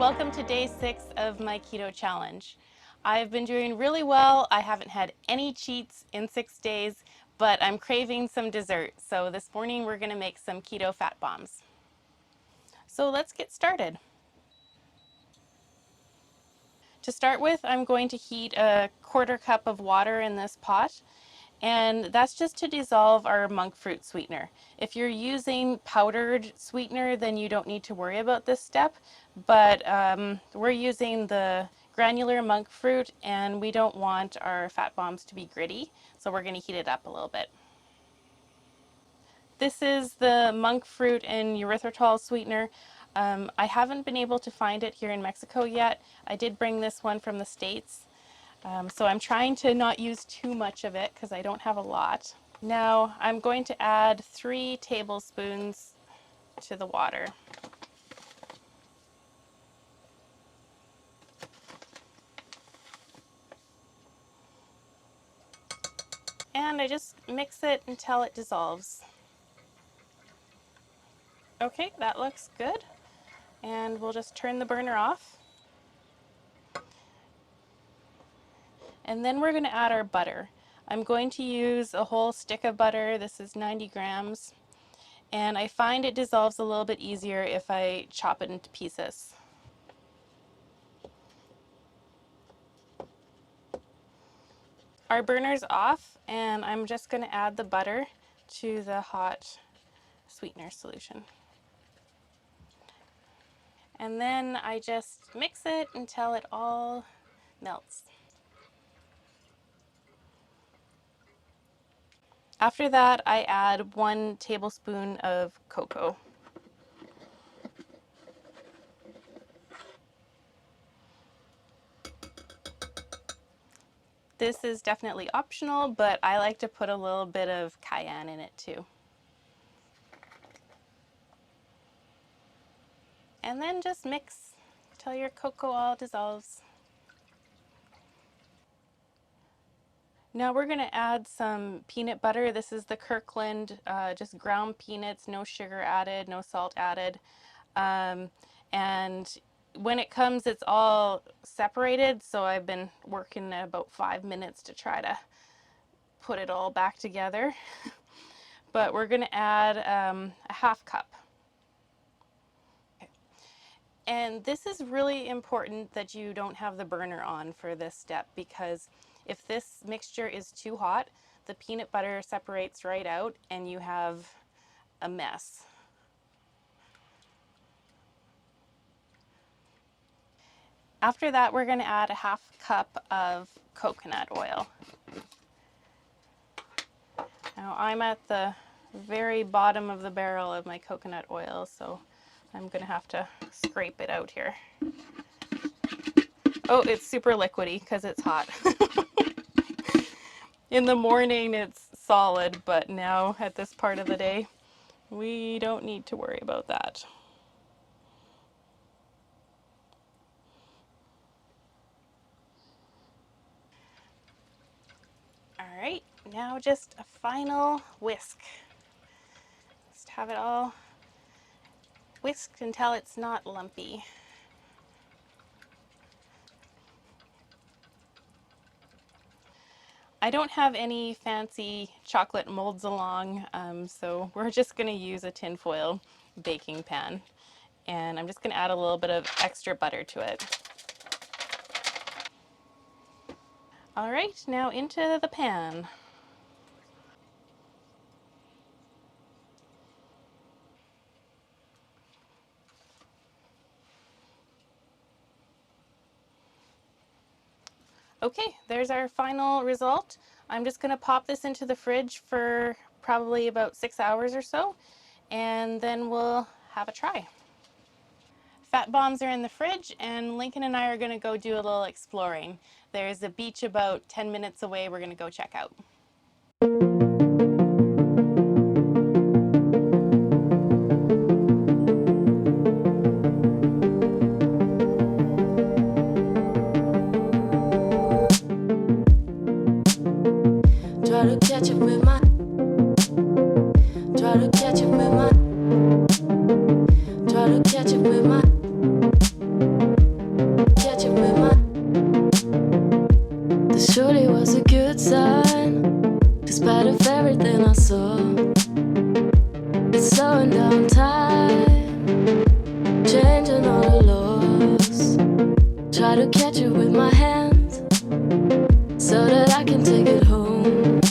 welcome to day 6 of my keto challenge. I've been doing really well. I haven't had any cheats in 6 days, but I'm craving some dessert. So this morning we're going to make some keto fat bombs. So let's get started. To start with, I'm going to heat a 1/4 cup of water in this pot. And that's just to dissolve our monk fruit sweetener. If you're using powdered sweetener, then you don't need to worry about this step. But we're using the granular monk fruit, and we don't want our fat bombs to be gritty, so we're going to heat it up a little bit. This is the monk fruit and erythritol sweetener. I haven't been able to find it here in Mexico yet. I did bring this one from the States. So I'm trying to not use too much of it because I don't have a lot. Now I'm going to add 3 tablespoons to the water. And I just mix it until it dissolves. Okay, that looks good. And we'll just turn the burner off. And then we're going to add our butter. I'm going to use a whole stick of butter. This is 90 grams. And I find it dissolves a little bit easier if I chop it into pieces. Our burner's off, and I'm just going to add the butter to the hot sweetener solution. And then I just mix it until it all melts. After that, I add 1 tablespoon of cocoa. This is definitely optional, but I like to put a little bit of cayenne in it too. And then just mix till your cocoa all dissolves. Now we're going to add some peanut butter. This is the Kirkland, just ground peanuts, no sugar added, no salt added. And when it comes, it's all separated, so I've been working about 5 minutes to try to put it all back together. But we're going to add a 1/2 cup. Okay. And this is really important that you don't have the burner on for this step, because if this mixture is too hot, the peanut butter separates right out and you have a mess. After that, we're going to add a 1/2 cup of coconut oil. Now I'm at the very bottom of the barrel of my coconut oil, so I'm going to have to scrape it out here. Oh, it's super liquidy because it's hot. In the morning it's solid, but now at this part of the day, we don't need to worry about that. All right, now just a final whisk. Just have it all whisked until it's not lumpy. I don't have any fancy chocolate molds along, so we're just going to use a tinfoil baking pan. And I'm just going to add a little bit of extra butter to it. All right, now into the pan. Okay, there's our final result. I'm just going to pop this into the fridge for probably about 6 hours or so, and then we'll have a try. Fat bombs are in the fridge, and Lincoln and I are going to go do a little exploring. There's a beach about 10 minutes away we're going to go check out. Try to catch up with my Try to catch up with my Try to catch up with my to catch it with my hands so that I can take it home.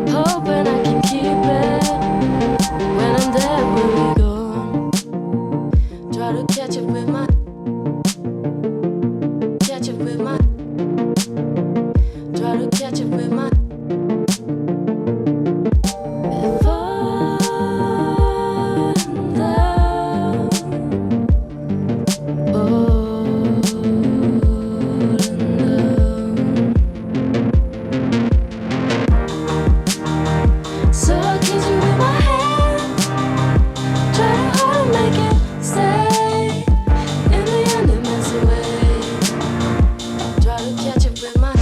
Hoping I can keep it when I'm dead, when we're gone. Try to catch it with my, catch it with my, try to catch it with my. If I'm down, falling down. So I catch it with my hands, try hard to make it stay. In the end it melts away. Try to catch it with my,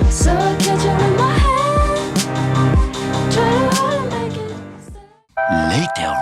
so I catch it with my hands, try hard to make it stay. Later.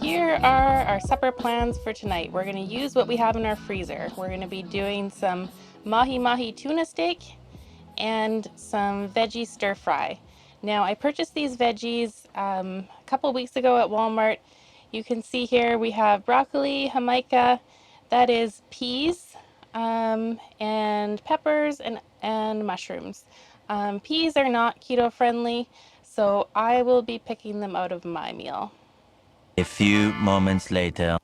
Here are our supper plans for tonight. We're going to use what we have in our freezer. We're going to be doing some mahi-mahi tuna steak and some veggie stir fry. Now, I purchased these veggies a couple weeks ago at Walmart. You can see here we have broccoli, jamaica, that is peas, and peppers and mushrooms. Peas are not keto friendly, so I will be picking them out of my meal. A few moments later.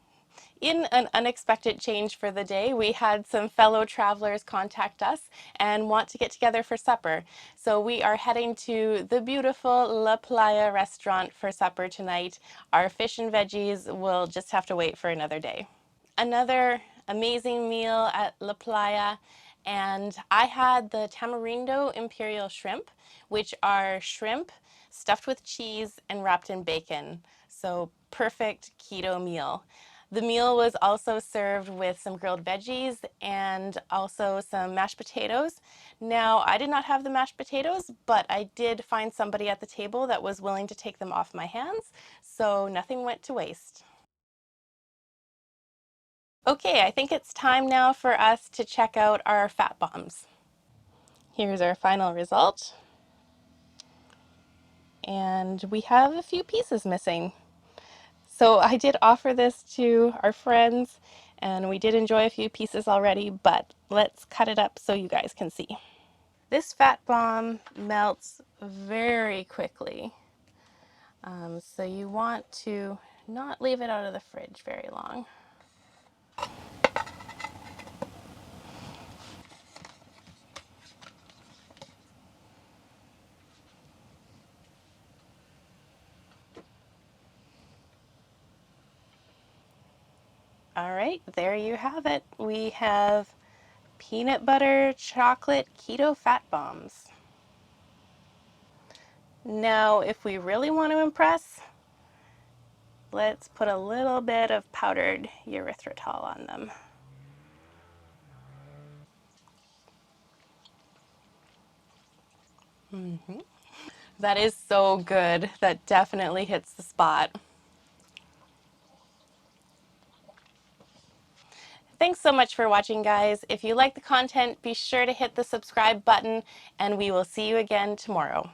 In an unexpected change for the day, we had some fellow travelers contact us and want to get together for supper. So we are heading to the beautiful La Playa restaurant for supper tonight. Our fish and veggies will just have to wait for another day. Another amazing meal at La Playa, and I had the tamarindo imperial shrimp, which are shrimp stuffed with cheese and wrapped in bacon. So perfect keto meal. The meal was also served with some grilled veggies and also some mashed potatoes. Now, I did not have the mashed potatoes, but I did find somebody at the table that was willing to take them off my hands, so nothing went to waste. Okay, I think it's time now for us to check out our fat bombs. Here's our final result. And we have a few pieces missing. So I did offer this to our friends and we did enjoy a few pieces already, but let's cut it up so you guys can see. This fat bomb melts very quickly. So you want to not leave it out of the fridge very long. All right, there you have it. We have peanut butter chocolate keto fat bombs. Now, if we really want to impress, let's put a little bit of powdered erythritol on them. That is so good. That definitely hits the spot. Thanks so much for watching, guys. If you like the content, be sure to hit the subscribe button, and we will see you again tomorrow.